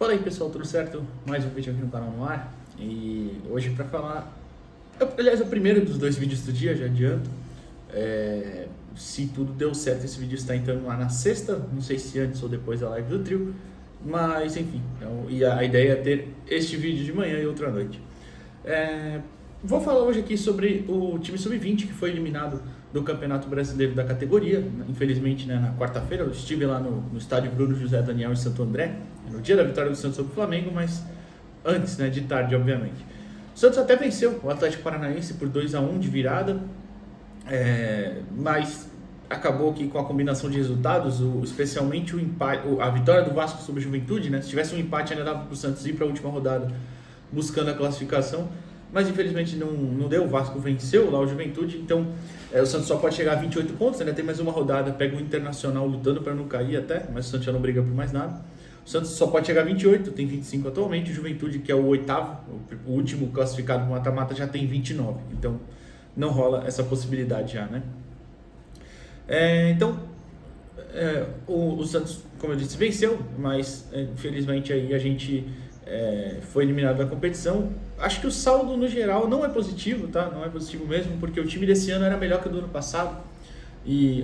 Fala aí pessoal, tudo certo? Mais um vídeo aqui no canal no ar. E hoje para falar, aliás, é o primeiro dos dois vídeos do dia, já adianto. Se tudo deu certo, esse vídeo está entrando lá na sexta, não sei se antes ou depois da live do trio, mas enfim, então, e a ideia é ter este vídeo de manhã e outro à noite. Vou falar hoje aqui sobre o time sub-20 que foi eliminado do Campeonato Brasileiro da categoria, infelizmente, né, na quarta-feira. Eu estive lá no estádio Bruno José Daniel em Santo André, no dia da vitória do Santos sobre o Flamengo, mas antes, né, de tarde, obviamente. O Santos até venceu o Atlético Paranaense por 2-1 de virada, mas acabou que com a combinação de resultados, especialmente o empate, a vitória do Vasco sobre a Juventude, né, se tivesse um empate ainda dava para o Santos ir para a última rodada buscando a classificação, mas infelizmente não deu. O Vasco venceu lá o Juventude, então o Santos só pode chegar a 28 pontos, ainda tem mais uma rodada, pega o Internacional lutando para não cair até, mas o Santos já não briga por mais nada. O Santos só pode chegar a 28, tem 25 atualmente, o Juventude, que é o oitavo, o último classificado no mata-mata, já tem 29, então não rola essa possibilidade já, né? O Santos, como eu disse, venceu, mas infelizmente aí a gente foi eliminado da competição. Acho que o saldo no geral não é positivo, tá? Não é positivo mesmo, porque o time desse ano era melhor que o do ano passado.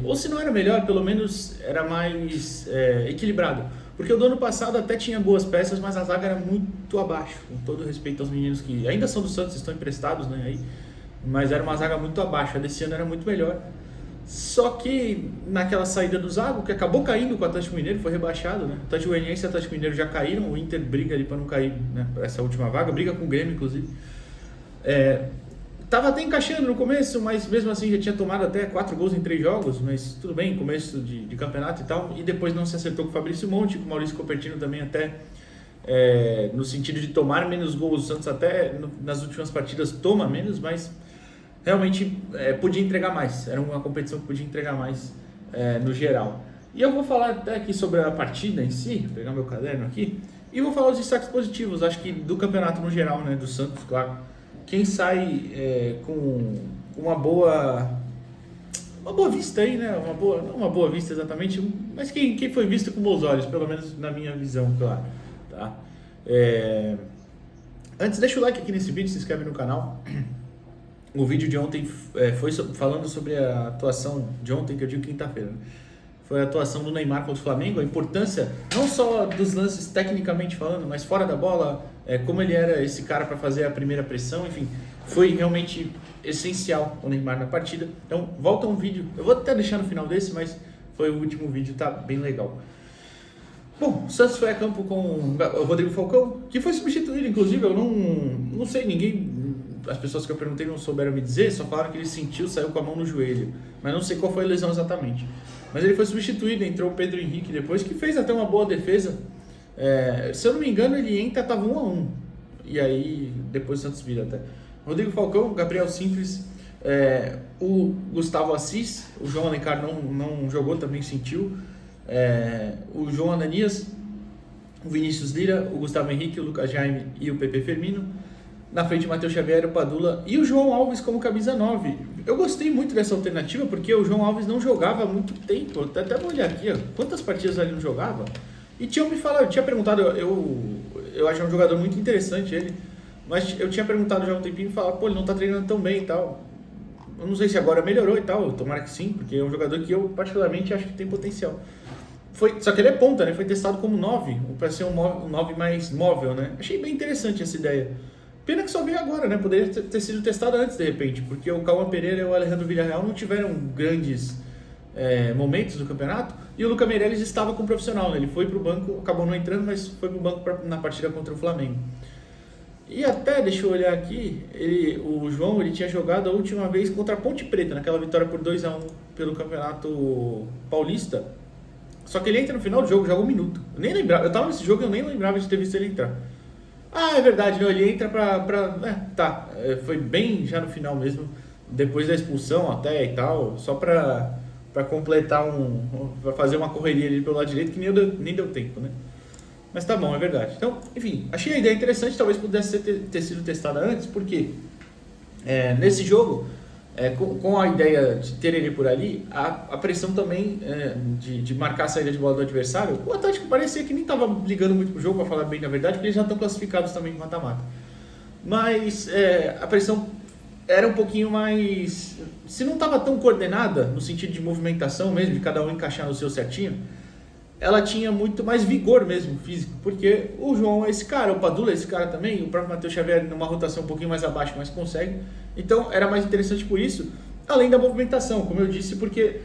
Ou se não era melhor, pelo menos era mais equilibrado. Porque o do ano passado até tinha boas peças, mas a zaga era muito abaixo. Com todo respeito aos meninos que ainda são do Santos, estão emprestados, né? Aí, mas era uma zaga muito abaixo. A desse ano era muito melhor. Só que naquela saída do Zago, que acabou caindo com o Atlético Mineiro, foi rebaixado, né? O Atlético Goianiense e o Atlético Mineiro já caíram, o Inter briga ali para não cair, né, para essa última vaga, briga com o Grêmio, inclusive. Tava até encaixando no começo, mas mesmo assim já tinha tomado até 4 gols em 3 jogos, mas tudo bem, começo de campeonato e tal, e depois não se acertou com o Fabrício Monte, com o Maurício Copertino também até, no sentido de tomar menos gols. O Santos até nas últimas partidas toma menos, mas realmente podia entregar mais, era uma competição que podia entregar mais no geral. E eu vou falar até aqui sobre a partida em si, vou pegar meu caderno aqui, e vou falar os destaques positivos, acho que do campeonato no geral, né, do Santos, claro. Quem sai com uma boa vista aí, né, não uma boa vista exatamente, mas quem foi visto com bons olhos, pelo menos na minha visão, claro, tá? Antes, deixa o like aqui nesse vídeo, se inscreve no canal. O vídeo de ontem foi falando sobre a atuação de ontem, que eu digo quinta-feira, né? Foi a atuação do Neymar contra o Flamengo, a importância não só dos lances tecnicamente falando, mas fora da bola, como ele era esse cara para fazer a primeira pressão, enfim, foi realmente essencial o Neymar na partida. Então volta um vídeo, eu vou até deixar no final desse, mas foi o último vídeo, tá bem legal. Bom, o Santos foi a campo com o Rodrigo Falcão, que foi substituído, inclusive. Eu não sei, as pessoas que eu perguntei não souberam me dizer, só falaram que ele sentiu, saiu com a mão no joelho, mas não sei qual foi a lesão exatamente. Mas ele foi substituído, entrou o Pedro Henrique depois, que fez até uma boa defesa. Se eu não me engano, ele entra, estava 1-1, e aí depois o Santos vira até. Rodrigo Falcão, Gabriel Simples, o Gustavo Assis, o João Alencar não jogou, também sentiu. O João Ananias, o Vinícius Lira, o Gustavo Henrique, o Lucas Jaime e o Pepe Firmino. Na frente, o Matheus Xavier, o Padula e o João Alves como camisa 9. Eu gostei muito dessa alternativa porque o João Alves não jogava há muito tempo. Até vou olhar aqui, ó, quantas partidas ele não jogava. E tinha perguntado, eu acho um jogador muito interessante ele, mas eu tinha perguntado já há um tempinho e falava, pô, ele não tá treinando tão bem e tal. Eu não sei se agora melhorou e tal, tomara que sim, porque é um jogador que eu particularmente acho que tem potencial. Só que ele é ponta, né? Foi testado como 9, para ser um 9 mais móvel, né? Achei bem interessante essa ideia. Pena que só veio agora, né? Poderia ter sido testado antes, de repente, porque o Cauã Pereira e o Alejandro Villarreal não tiveram grandes momentos do campeonato, e o Lucas Meirelles estava com o profissional, né? Ele foi pro banco, acabou não entrando, mas foi pro banco na partida contra o Flamengo. E até, deixa eu olhar aqui, o João ele tinha jogado a última vez contra a Ponte Preta, naquela vitória por 2-1 pelo Campeonato Paulista. Só que ele entra no final do jogo, joga 1 minuto. Eu nem lembrava, eu tava nesse jogo e eu nem lembrava de ter visto ele entrar. Ah, é verdade, não, ele entra foi bem já no final mesmo, depois da expulsão até e tal, só pra completar pra fazer uma correria ali pelo lado direito, que nem deu tempo, né? Mas tá bom, é verdade. Então, enfim, achei a ideia interessante, talvez pudesse ter sido testada antes, porque nesse jogo com a ideia de ter ele por ali, a pressão também de marcar a saída de bola do adversário, o Atlético parecia que nem estava ligando muito pro jogo, para falar bem na verdade, porque eles já estão classificados também no mata-mata. Mas a pressão era um pouquinho mais... Se não estava tão coordenada, no sentido de movimentação mesmo, de cada um encaixar no seu certinho, ela tinha muito mais vigor mesmo, físico, porque o João é esse cara, o Padula é esse cara também, o próprio Matheus Xavier numa rotação um pouquinho mais abaixo, mas consegue. Então era mais interessante por isso, além da movimentação, como eu disse, porque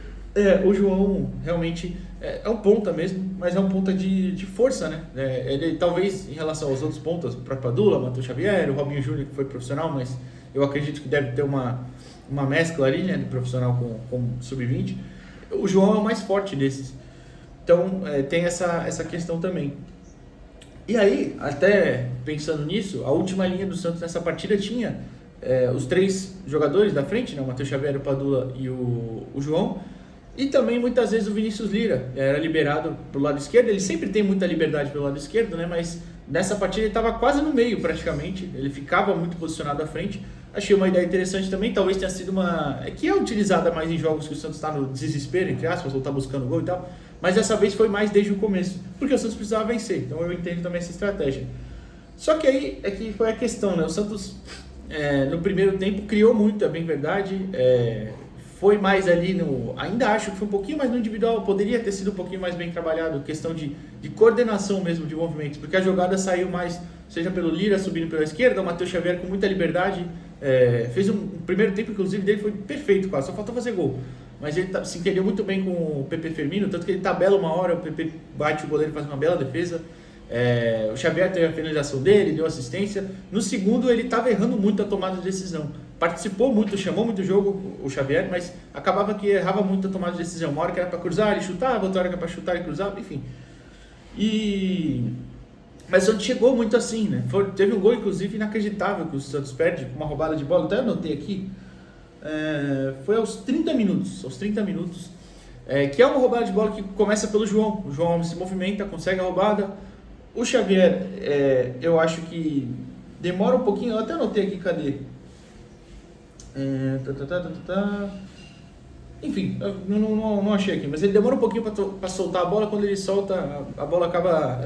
o João realmente é um ponta mesmo, mas é um ponta de força, né? Ele talvez em relação aos outros pontas, o próprio Padula, o Matheus Xavier, o Robinho Júnior que foi profissional, mas eu acredito que deve ter uma mescla ali, né, de profissional com sub-20, o João é o mais forte desses. Então, tem essa questão também. E aí, até pensando nisso, a última linha do Santos nessa partida tinha os 3 jogadores da frente, né? O Matheus Xavier, o Padula e o João. E também, muitas vezes, o Vinícius Lira era liberado pro lado esquerdo. Ele sempre tem muita liberdade pelo lado esquerdo, né? Mas nessa partida ele estava quase no meio, praticamente. Ele ficava muito posicionado à frente. Achei uma ideia interessante também. Talvez tenha sido que é utilizada mais em jogos que o Santos está no desespero, entre aspas, ou está buscando gol e tal. Mas dessa vez foi mais desde o começo, porque o Santos precisava vencer, então eu entendo também essa estratégia. Só que aí é que foi a questão, né? O Santos no primeiro tempo criou muito, é bem verdade, foi mais ali ainda acho que foi um pouquinho mais no individual, poderia ter sido um pouquinho mais bem trabalhado, questão de coordenação mesmo de movimentos, porque a jogada saiu mais, seja pelo Lira subindo pela esquerda, o Matheus Xavier com muita liberdade, fez um primeiro tempo inclusive dele foi perfeito quase, só faltou fazer gol. Mas ele se entendeu muito bem com o Pepe Firmino, tanto que ele tabela uma hora, o Pepe bate o goleiro e faz uma bela defesa. O Xavier teve a finalização dele, deu assistência. No segundo ele estava errando muito a tomada de decisão. Participou muito, chamou muito o jogo, o Xavier, mas acabava que errava muito a tomada de decisão. Uma hora que era para cruzar, ele chutava, outra hora que era para chutar, ele cruzava, enfim. Mas o Santos chegou muito assim, né? Teve um gol, inclusive, inacreditável que o Santos perde, com uma roubada de bola, até anotei aqui. Foi aos 30 minutos, que é uma roubada de bola que começa pelo João. O João se movimenta, consegue a roubada. O Xavier, eu acho que demora um pouquinho, eu até anotei aqui, cadê? Enfim, eu não achei aqui, mas ele demora um pouquinho para soltar a bola. Quando ele solta, a bola acaba,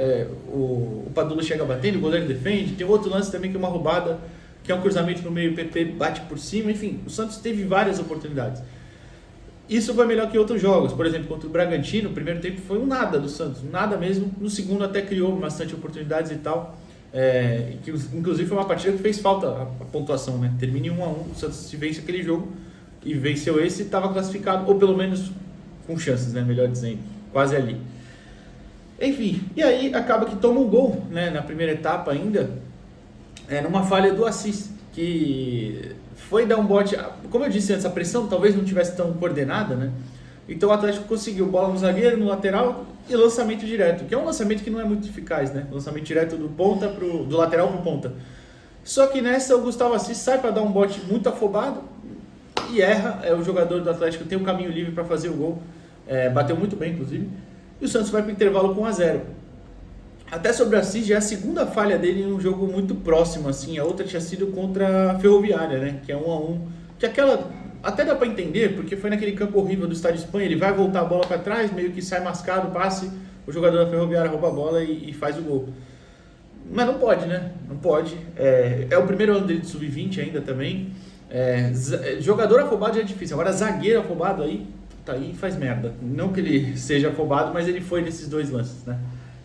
o Padula chega batendo, o goleiro defende. Tem outro lance também que é uma roubada, que é um cruzamento no meio, o PP bate por cima, enfim, o Santos teve várias oportunidades. Isso foi melhor que outros jogos, por exemplo, contra o Bragantino, o primeiro tempo foi um nada do Santos, nada mesmo, no segundo até criou bastante oportunidades e tal, que inclusive foi uma partida que fez falta a pontuação, né? Termina em 1-1, o Santos se vence aquele jogo e venceu esse, estava classificado, ou pelo menos com chances, né? Melhor dizendo, quase ali. Enfim, e aí acaba que toma um gol, né? Na primeira etapa ainda, numa falha do Assis, que foi dar um bote, como eu disse antes, a pressão talvez não tivesse tão coordenada, né? Então o Atlético conseguiu bola no zagueiro, no lateral e lançamento direto, que é um lançamento que não é muito eficaz, né? Lançamento direto do lateral pro ponta. Só que nessa o Gustavo Assis sai para dar um bote muito afobado e erra, o jogador do Atlético tem um caminho livre para fazer o gol, bateu muito bem inclusive, e o Santos vai para o intervalo com 1-0. Até sobre o Assis, já é a segunda falha dele em um jogo muito próximo, assim. A outra tinha sido contra a Ferroviária, né? Que é 1-1. Que aquela até dá para entender, porque foi naquele campo horrível do Estádio Espanha. Ele vai voltar a bola para trás, meio que sai mascado, passe. O jogador da Ferroviária rouba a bola e faz o gol. Mas não pode, né? Não pode. É o primeiro ano dele de sub-20 ainda também. Jogador afobado já é difícil. Agora zagueiro afobado aí faz merda. Não que ele seja afobado, mas ele foi nesses dois lances, né?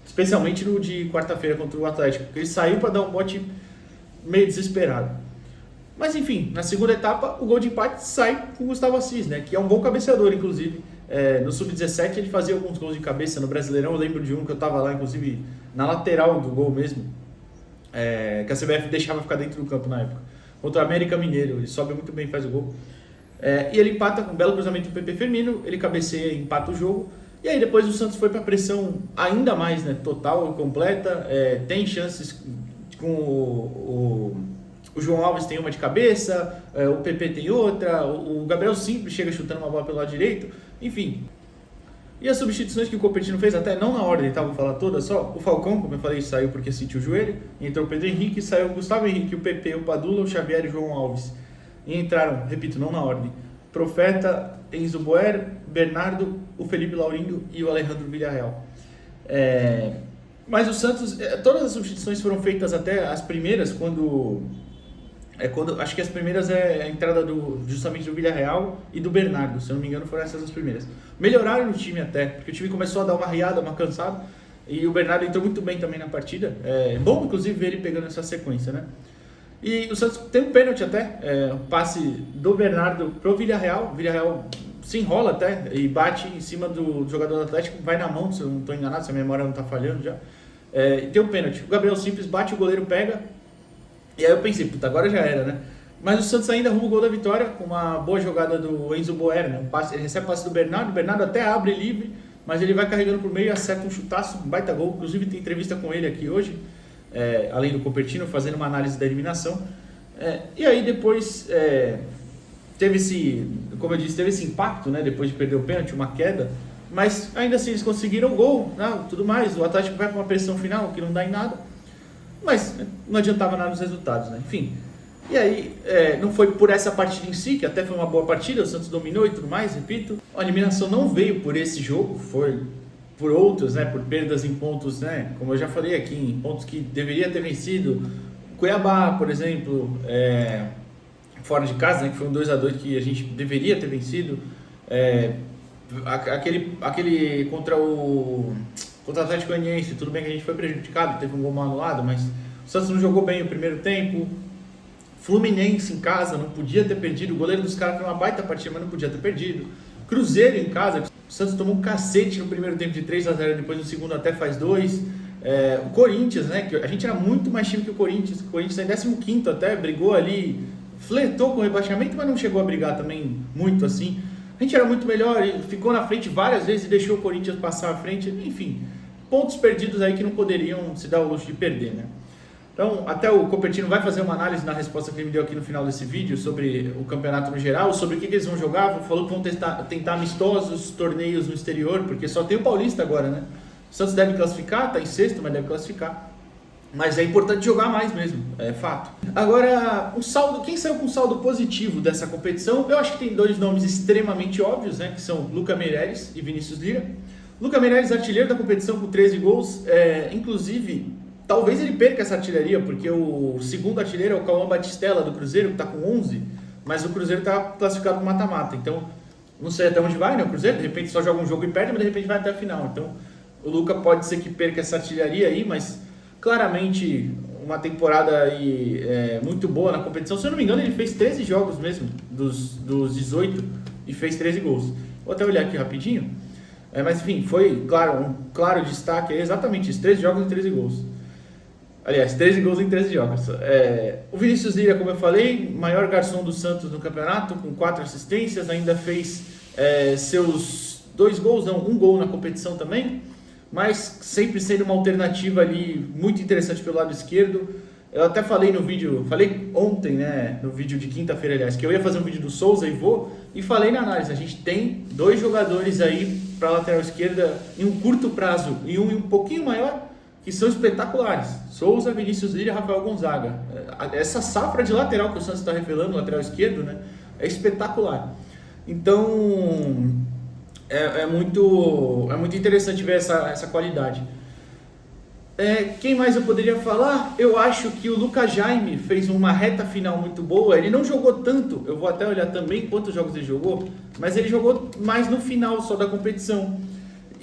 Especialmente no de quarta-feira contra o Atlético, porque ele saiu para dar um bote meio desesperado. Mas enfim, na segunda etapa, o gol de empate sai com o Gustavo Assis, né? Que é um bom cabeceador, inclusive. No Sub-17 ele fazia alguns gols de cabeça no Brasileirão. Eu lembro de um que eu estava lá, inclusive, na lateral do gol mesmo, que a CBF deixava ficar dentro do campo na época. Contra o América Mineiro, ele sobe muito bem, faz o gol. E ele empata com um belo cruzamento do Pepe Firmino, ele cabeceia e empata o jogo. E aí depois o Santos foi para a pressão ainda mais, né, total e completa, tem chances com o João Alves tem uma de cabeça, o PP tem outra, o Gabriel Simples chega chutando uma bola pelo lado direito, enfim. E as substituições que o Coutinho fez, até não na ordem, tá, vou falar todas só, o Falcão, como eu falei, saiu porque sentiu o joelho, entrou o Pedro Henrique, saiu o Gustavo Henrique, o PP, o Padula, o Xavier e o João Alves. E entraram, repito, não na ordem, Profeta, Enzo Boer, Bernardo, o Felipe Laurindo e o Alejandro Villarreal. Mas o Santos, todas as substituições foram feitas até as primeiras, quando acho que as primeiras é a entrada justamente do Villarreal e do Bernardo, se eu não me engano foram essas as primeiras. Melhoraram o time até, porque o time começou a dar uma riada, uma cansada, e o Bernardo entrou muito bem também na partida. É bom, inclusive, ver ele pegando essa sequência, né? E o Santos tem um pênalti até, um passe do Bernardo pro Villarreal. O Villarreal se enrola até e bate em cima do jogador do Atlético, vai na mão, se eu não estou enganado, se a memória não está falhando já. E tem um pênalti. O Gabriel Simples bate, o goleiro pega. E aí eu pensei, puta, agora já era, né? Mas o Santos ainda arruma o gol da vitória com uma boa jogada do Enzo Boer, né? Ele recebe o passe do Bernardo, o Bernardo até abre livre, mas ele vai carregando por meio, acerta um chutaço, um baita gol. Inclusive tem entrevista com ele aqui hoje, além do Copertino, fazendo uma análise da eliminação. E aí depois teve esse, como eu disse, teve esse impacto, né? Depois de perder o pênalti, uma queda. Mas ainda assim eles conseguiram o gol, né? Tudo mais. O Atlético vai para uma pressão final que não dá em nada. Mas não adiantava nada nos resultados, né? Enfim. E aí, não foi por essa partida em si, que até foi uma boa partida, o Santos dominou e tudo mais, repito. A eliminação não veio por esse jogo, foi por outros, né? Por perdas em pontos, né? Como eu já falei aqui, em pontos que deveria ter vencido. Cuiabá, por exemplo, fora de casa, né? Que foi um 2-2 que a gente deveria ter vencido. Aquele contra o Atlético Goianiense, tudo bem que a gente foi prejudicado, teve um gol mal anulado, mas o Santos não jogou bem o primeiro tempo. Fluminense em casa, não podia ter perdido. O goleiro dos caras fez uma baita partida, mas não podia ter perdido. Cruzeiro em casa, o Santos tomou um cacete no primeiro tempo de 3-0, depois no segundo até faz 2. O Corinthians, né, que a gente era muito mais time que o Corinthians tá em 15º até, brigou ali, flertou com o rebaixamento, mas não chegou a brigar também muito assim. A gente era muito melhor, ficou na frente várias vezes e deixou o Corinthians passar à frente. Enfim, pontos perdidos aí que não poderiam se dar o luxo de perder, né? Então, até o Copertino vai fazer uma análise na resposta que ele me deu aqui no final desse vídeo sobre o campeonato no geral, sobre o que eles vão jogar. Falou que vão tentar amistosos, torneios no exterior, porque só tem o Paulista agora, né? O Santos deve classificar, tá em sexto, mas deve classificar. Mas é importante jogar mais mesmo, é fato. Agora, quem saiu com saldo positivo dessa competição? Eu acho que tem dois nomes extremamente óbvios, né? Que são Lucas Meireles e Vinícius Lira. Lucas Meireles, artilheiro da competição com 13 gols, inclusive... Talvez ele perca essa artilharia, porque o segundo artilheiro é o Cauã Batistella do Cruzeiro, que está com 11, mas o Cruzeiro está classificado para mata-mata. Então, não sei até onde vai, né? O Cruzeiro, de repente só joga um jogo e perde, mas de repente vai até a final. Então, o Luca pode ser que perca essa artilharia aí, mas claramente uma temporada aí, muito boa na competição. Se eu não me engano, ele fez 13 jogos mesmo, dos 18, e fez 13 gols. Vou até olhar aqui rapidinho. Mas enfim, foi um claro destaque, exatamente isso, 13 jogos e 13 gols. Aliás, 13 gols em 13 jogos. O Vinícius Lira, como eu falei, maior garçom do Santos no campeonato, com 4 assistências, ainda fez seus 2 gols, não, 1 gol na competição também, mas sempre sendo uma alternativa ali muito interessante pelo lado esquerdo. Eu até falei falei ontem, né, no vídeo de quinta-feira, aliás, que eu ia fazer um vídeo do Souza e falei na análise, a gente tem 2 jogadores aí para a lateral esquerda em um curto prazo e um pouquinho maior, que são espetaculares. Souza, Vinícius Lira e Rafael Gonzaga. Essa safra de lateral que o Santos está revelando, lateral esquerdo, né, é espetacular. Então, é muito interessante ver essa qualidade. Quem mais eu poderia falar? Eu acho que o Lucas Jaime fez uma reta final muito boa. Ele não jogou tanto, eu vou até olhar também quantos jogos ele jogou, mas ele jogou mais no final só da competição.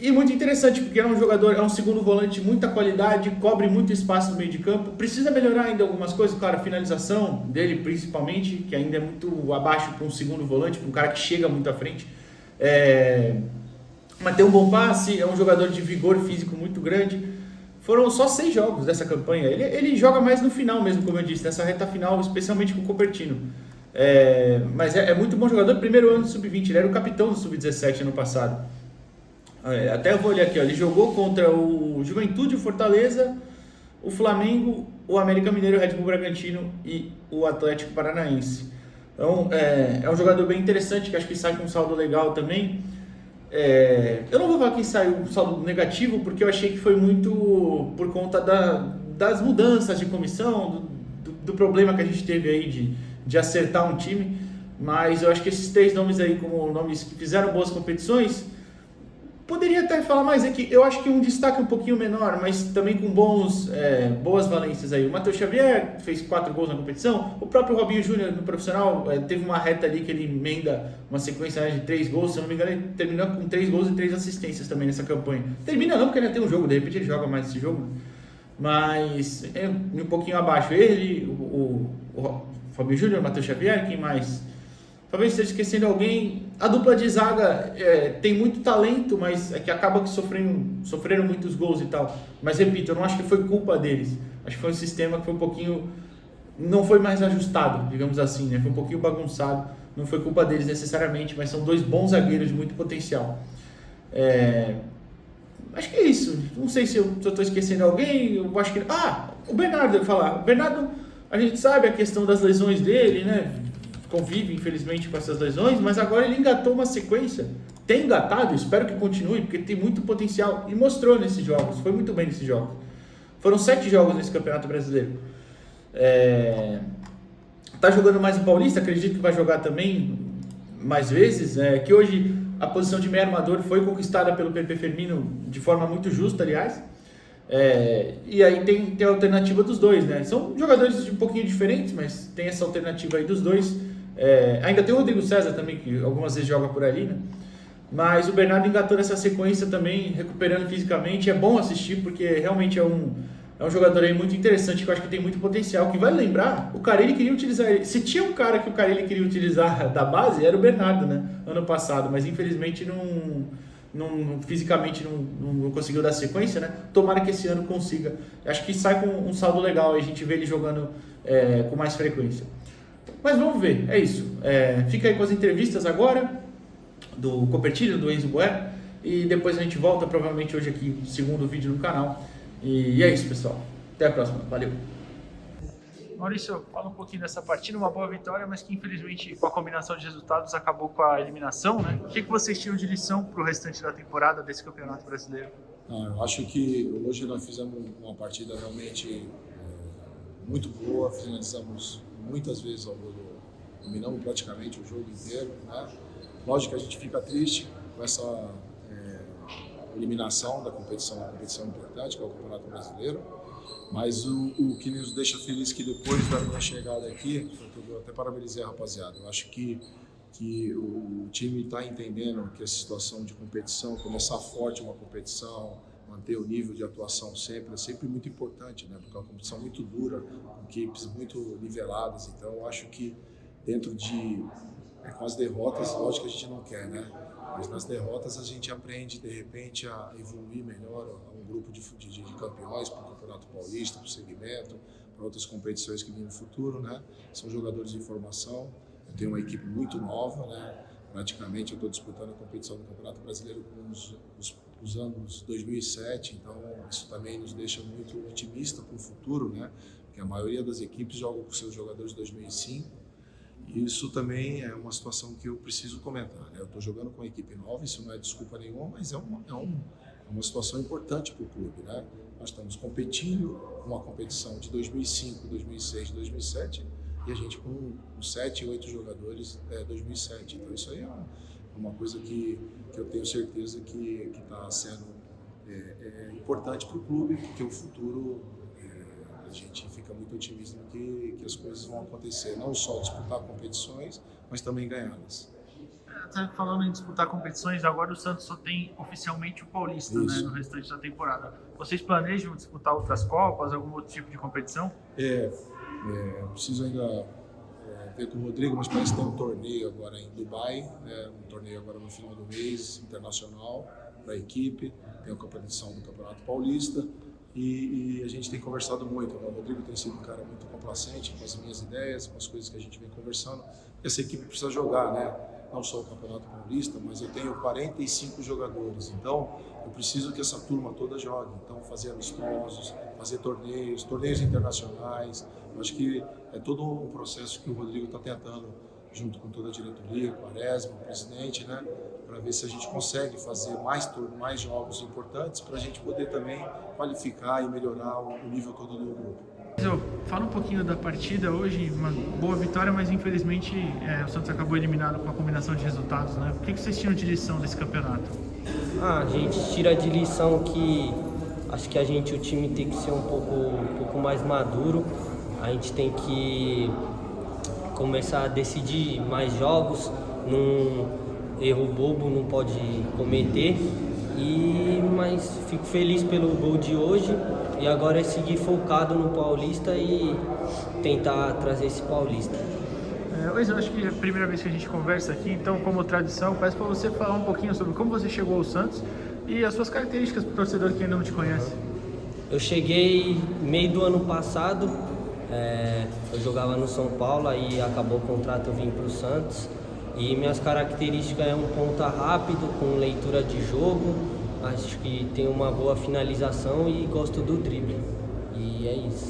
E muito interessante, porque é um jogador, é um segundo volante de muita qualidade, cobre muito espaço no meio de campo. Precisa melhorar ainda algumas coisas, claro, a finalização dele principalmente, que ainda é muito abaixo para um segundo volante, para um cara que chega muito à frente. Mas tem um bom passe, é um jogador de vigor físico muito grande. Foram só 6 jogos dessa campanha. Ele joga mais no final mesmo, como eu disse, nessa reta final, especialmente com o Copertino. Mas é muito bom jogador, primeiro ano do Sub-20, ele era o capitão do Sub-17 ano passado. Até eu vou olhar aqui, ó. Ele jogou contra o Juventude, o Fortaleza, o Flamengo, o América Mineiro, o Red Bull Bragantino e o Atlético Paranaense. Então, é um jogador bem interessante, que acho que sai com um saldo legal também. Eu não vou falar que saiu com saldo negativo, porque eu achei que foi muito por conta das mudanças de comissão, do problema que a gente teve aí de acertar um time, mas eu acho que esses 3 nomes aí, como nomes que fizeram boas competições, poderia até falar mais aqui. Eu acho que um destaque um pouquinho menor, mas também com boas valências aí. O Matheus Xavier fez 4 gols na competição. O próprio Robinho Júnior no profissional teve uma reta ali que ele emenda uma sequência de 3 gols. Se eu não me engano, ele terminou com 3 gols e 3 assistências também nessa campanha. Termina não, porque ainda tem um jogo, de repente ele joga mais esse jogo. Mas é um pouquinho abaixo. Ele, o Robinho Júnior, o Matheus Xavier, quem mais? Talvez esteja esquecendo alguém. A dupla de zaga tem muito talento, mas é que acaba que sofreram muitos gols e tal. Mas repito, eu não acho que foi culpa deles. Acho que foi um sistema que foi um pouquinho... Não foi mais ajustado, digamos assim, né? Foi um pouquinho bagunçado. Não foi culpa deles necessariamente, mas são 2 bons zagueiros de muito potencial. Acho que é isso. Não sei se eu estou esquecendo alguém. Eu acho que... O Bernardo, eu ia falar. O Bernardo, a gente sabe a questão das lesões dele, né? Convive, infelizmente, com essas lesões, mas agora ele engatou uma sequência, tem engatado, espero que continue, porque tem muito potencial, e mostrou nesses jogos, foi muito bem nesses jogos. Foram 7 jogos nesse Campeonato Brasileiro. Tá jogando mais no Paulista, acredito que vai jogar também mais vezes, que hoje a posição de meio armador foi conquistada pelo PP Firmino de forma muito justa, aliás. E aí tem a alternativa dos dois, né? São jogadores um pouquinho diferentes, mas tem essa alternativa aí dos dois. Ainda tem o Rodrigo César também, que algumas vezes joga por ali, né? Mas o Bernardo engatou nessa sequência também, recuperando fisicamente. É bom assistir, porque realmente é um jogador aí muito interessante, que eu acho que tem muito potencial. Que vai lembrar, o Carille queria utilizar ele. Se tinha um cara que o Carille queria utilizar da base, era o Bernardo, né? Ano passado, mas infelizmente fisicamente não conseguiu dar sequência, né? Tomara que esse ano consiga. Acho que sai com um saldo legal, a gente vê ele jogando com mais frequência. Mas vamos ver, é isso. Fica aí com as entrevistas agora do Copertilho, do Enzo Boer, e depois a gente volta, provavelmente hoje aqui, segundo vídeo no canal. E é isso, pessoal. Até a próxima. Valeu. Maurício, fala um pouquinho dessa partida, uma boa vitória, mas que infelizmente com a combinação de resultados acabou com a eliminação, né? O que vocês tinham de lição para o restante da temporada desse Campeonato Brasileiro? Eu acho que hoje nós fizemos uma partida realmente muito boa, finalizamos muitas vezes ao gol, dominamos praticamente o jogo inteiro, né? Lógico que a gente fica triste com essa eliminação da competição, uma competição importante, que é o Campeonato Brasileiro, mas o que nos deixa feliz que depois da minha chegada aqui, eu até parabenizei a rapaziada, eu acho que o time está entendendo que a situação de competição, começar forte uma competição, manter o nível de atuação sempre, é sempre muito importante, né? Porque é uma competição muito dura, com equipes muito niveladas, então eu acho que dentro com as derrotas, lógico que a gente não quer, né? Mas nas derrotas a gente aprende, de repente, a evoluir melhor a um grupo de campeões para o Campeonato Paulista, para o segmento, para outras competições que vêm no futuro, né? São jogadores de formação, eu tenho uma equipe muito nova, né? Praticamente eu estou disputando a competição do Campeonato Brasileiro com os anos 2007, então isso também nos deixa muito otimista para o futuro, né? Porque a maioria das equipes jogam com seus jogadores de 2005. Isso também é uma situação que eu preciso comentar, né? Eu estou jogando com uma equipe nova, isso não é desculpa nenhuma, mas é uma situação importante para o clube, né? Nós estamos competindo uma competição de 2005, 2006, 2007 e a gente com 7, 8 jogadores 2007. Então isso aí é uma coisa que eu tenho certeza que está sendo importante para o clube, porque o futuro a gente fica muito otimista que as coisas vão acontecer, não só disputar competições, mas também ganhá-las. Falando em disputar competições, agora o Santos só tem oficialmente o Paulista, né, no restante da temporada. Vocês planejam disputar outras Copas, algum outro tipo de competição? Preciso ainda ver com o Rodrigo, mas parece que tem um torneio agora em Dubai, um torneio agora no final do mês, internacional, para a equipe, tem a competição do Campeonato Paulista. E a gente tem conversado muito, né? O Rodrigo tem sido um cara muito complacente com as minhas ideias, com as coisas que a gente vem conversando. Essa equipe precisa jogar, né? Não só o Campeonato Paulista, mas eu tenho 45 jogadores, então eu preciso que essa turma toda jogue. Então fazer amistosos, fazer torneios internacionais, eu acho que é todo um processo que o Rodrigo está tentando, junto com toda a diretoria, com a Quaresma, o presidente, né? para ver se a gente consegue fazer mais jogos importantes para a gente poder também qualificar e melhorar o nível todo do grupo. Fala um pouquinho da partida hoje, uma boa vitória, mas infelizmente o Santos acabou eliminado com a combinação de resultados, né? O que vocês tiram de lição desse campeonato? A gente tira de lição que acho que o time tem que ser um pouco mais maduro, a gente tem que começar a decidir mais jogos, erro bobo não pode cometer, mas fico feliz pelo gol de hoje e agora é seguir focado no Paulista e tentar trazer esse Paulista. Hoje eu acho que é a primeira vez que a gente conversa aqui, então como tradição, peço para você falar um pouquinho sobre como você chegou ao Santos e as suas características para o torcedor que ainda não te conhece. Eu cheguei meio do ano passado, eu jogava no São Paulo, aí acabou o contrato, eu vim para o Santos. E minhas características é um ponta rápido, com leitura de jogo, acho que tem uma boa finalização e gosto do drible. E é isso.